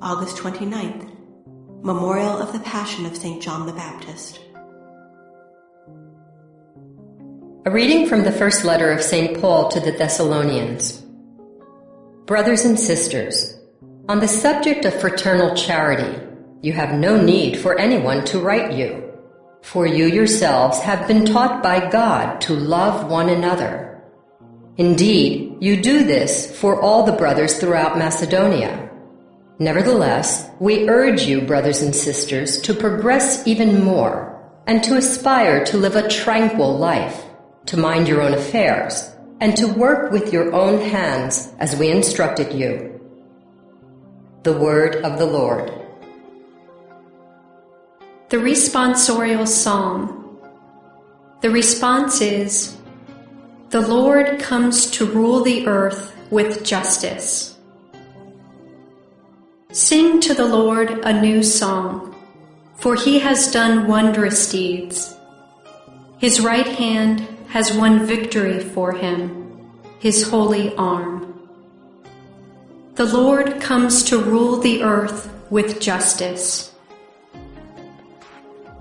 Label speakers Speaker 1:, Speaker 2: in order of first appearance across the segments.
Speaker 1: August 29th, Memorial of the Passion of St. John the Baptist.
Speaker 2: A reading from the first letter of St. Paul to the Thessalonians. Brothers and sisters, on the subject of fraternal charity, you have no need for anyone to write you, for you yourselves have been taught by God to love one another. Indeed, you do this for all the brothers throughout Macedonia. Nevertheless, we urge you, brothers and sisters, to progress even more and to aspire to live a tranquil life, to mind your own affairs, and to work with your own hands as we instructed you. The word of the Lord.
Speaker 3: The responsorial psalm. The response is, "The Lord comes to rule the earth with justice." Sing to the Lord a new song, for he has done wondrous deeds. His right hand has won victory for him, his holy arm. The Lord comes to rule the earth with justice.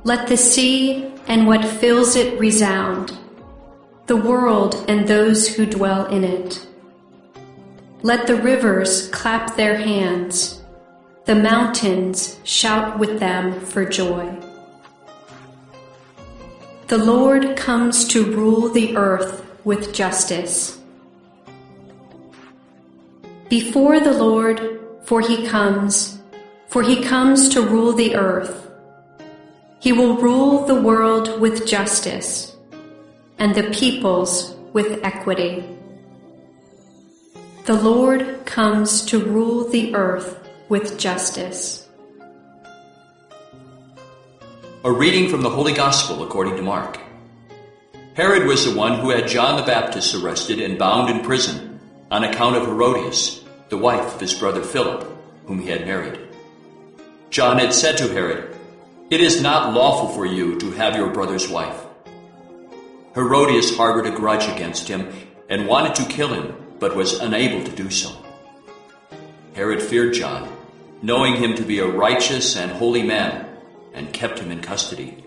Speaker 3: Let the sea and what fills it resound, the world and those who dwell in it. Let the rivers clap their hands, the mountains shout with them for joy. The Lord comes to rule the earth with justice. Before the Lord, for he comes to rule the earth. He will rule the world with justice, and the peoples with equity. The Lord comes to rule the earth with justice.
Speaker 4: A reading from the Holy Gospel according to Mark. Herod was the one who had John the Baptist arrested and bound in prison on account of Herodias, the wife of his brother Philip, whom he had married. John had said to Herod, "It is not lawful for you to have your brother's wife." Herodias harbored a grudge against him and wanted to kill him, but was unable to do so. Herod feared John, knowing him to be a righteous and holy man, and kept him in custody.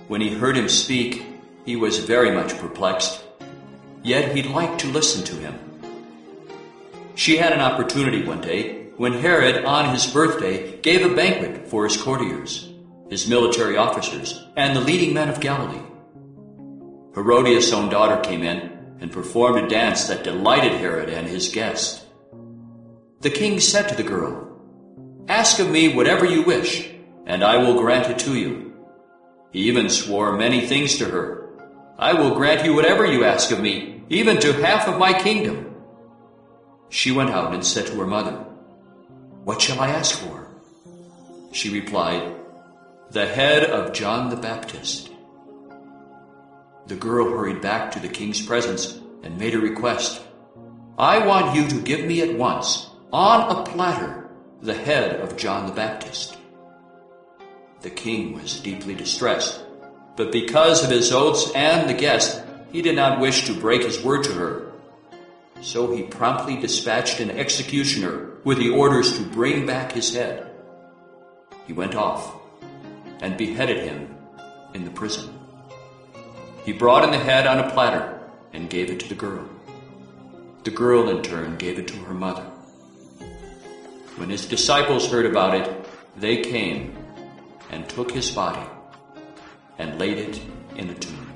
Speaker 4: When he heard him speak, he was very much perplexed, yet he liked to listen to him. She had an opportunity one day when Herod, on his birthday, gave a banquet for his courtiers, his military officers, and the leading men of Galilee. Herodias' own daughter came in and performed a dance that delighted Herod and his guest. The king said to the girl, "Ask of me whatever you wish, and I will grant it to you." He even swore many things to her. "I will grant you whatever you ask of me, even to half of my kingdom." She went out and said to her mother, "What shall I ask for?" She replied, "The head of John the Baptist." The girl hurried back to the king's presence and made a request. "I want you to give me at once, on a platter, the head of John the Baptist." The king was deeply distressed, but because of his oaths and the guest, he did not wish to break his word to her. So he promptly dispatched an executioner with the orders to bring back his head. He went off and beheaded him in the prison. He brought in the head on a platter and gave it to the girl. The girl, in turn, gave it to her mother. When his disciples heard about it, they came and took his body and laid it in a tomb.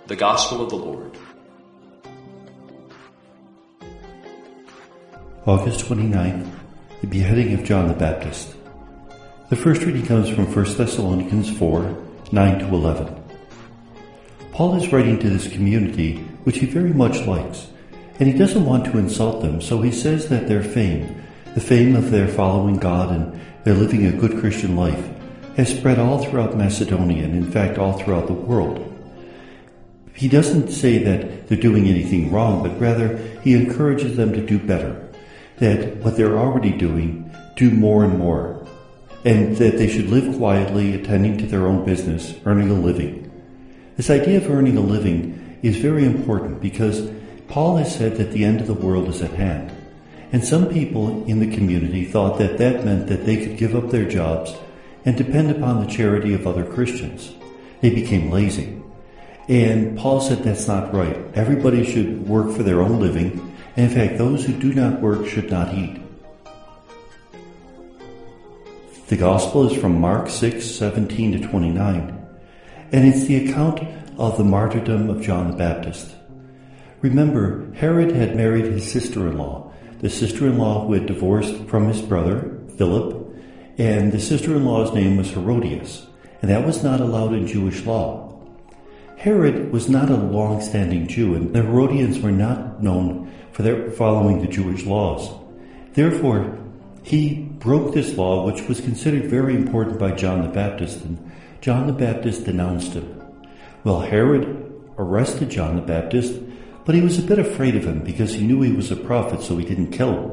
Speaker 4: The Gospel of the Lord.
Speaker 5: August 29th, the beheading of John the Baptist. The first reading comes from 1 Thessalonians 4, 9 to 11. Paul is writing to this community, which he very much likes, and he doesn't want to insult them, so he says that their fame, the fame of their following God and their living a good Christian life, has spread all throughout Macedonia and in fact all throughout the world. He doesn't say that they're doing anything wrong, but rather he encourages them to do better, that what they're already doing, do more and more, and that they should live quietly, attending to their own business, earning a living. This idea of earning a living is very important because Paul has said that the end of the world is at hand, and some people in the community thought that that meant that they could give up their jobs and depend upon the charity of other Christians. They became lazy. And Paul said that's not right. Everybody should work for their own living, and in fact, those who do not work should not eat. The Gospel is from Mark 6:17 to 29, and it's the account of the martyrdom of John the Baptist. Remember, Herod had married his sister-in-law, the sister-in-law who had divorced from his brother, Philip, and the sister-in-law's name was Herodias, and that was not allowed in Jewish law. Herod was not a long-standing Jew, and the Herodians were not known for their following the Jewish laws. Therefore, he broke this law, which was considered very important by John the Baptist, and John the Baptist denounced him. Well, Herod arrested John the Baptist, but he was a bit afraid of him because he knew he was a prophet, so he didn't kill him.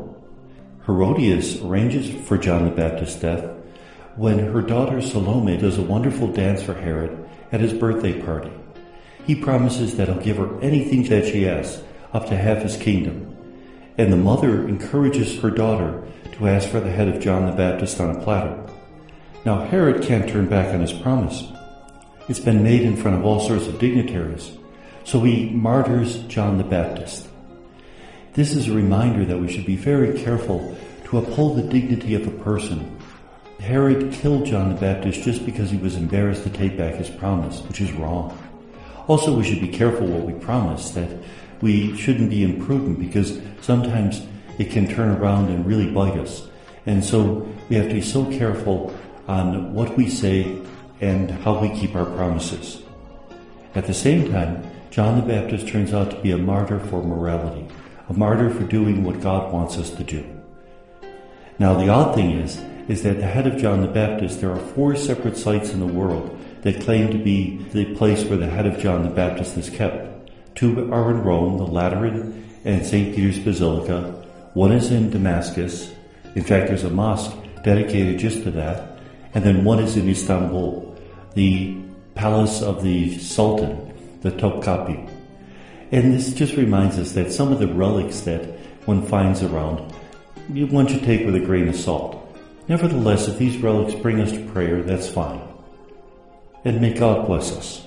Speaker 5: Herodias arranges for John the Baptist's death when her daughter Salome does a wonderful dance for Herod at his birthday party. He promises that he'll give her anything that she asks, up to half his kingdom. And the mother encourages her daughter to ask for the head of John the Baptist on a platter. Now Herod can't turn back on his promise. It's been made in front of all sorts of dignitaries. So he martyrs John the Baptist. This is a reminder that we should be very careful to uphold the dignity of a person. Herod killed John the Baptist just because he was embarrassed to take back his promise, which is wrong. Also, we should be careful what we promise, that we shouldn't be imprudent because sometimes it can turn around and really bite us. And so we have to be so careful on what we say and how we keep our promises. At the same time, John the Baptist turns out to be a martyr for morality, a martyr for doing what God wants us to do. Now, the odd thing is that ahead of John the Baptist, there are 4 separate sites in the world that claim to be the place where the head of John the Baptist is kept. 2 are in Rome, the Lateran and St. Peter's Basilica. 1 is in Damascus. In fact, there's a mosque dedicated just to that. And then 1 is in Istanbul, the palace of the Sultan, the Topkapi. And this just reminds us that some of the relics that one finds around, one should take with a grain of salt. Nevertheless, if these relics bring us to prayer, that's fine. And may God bless us.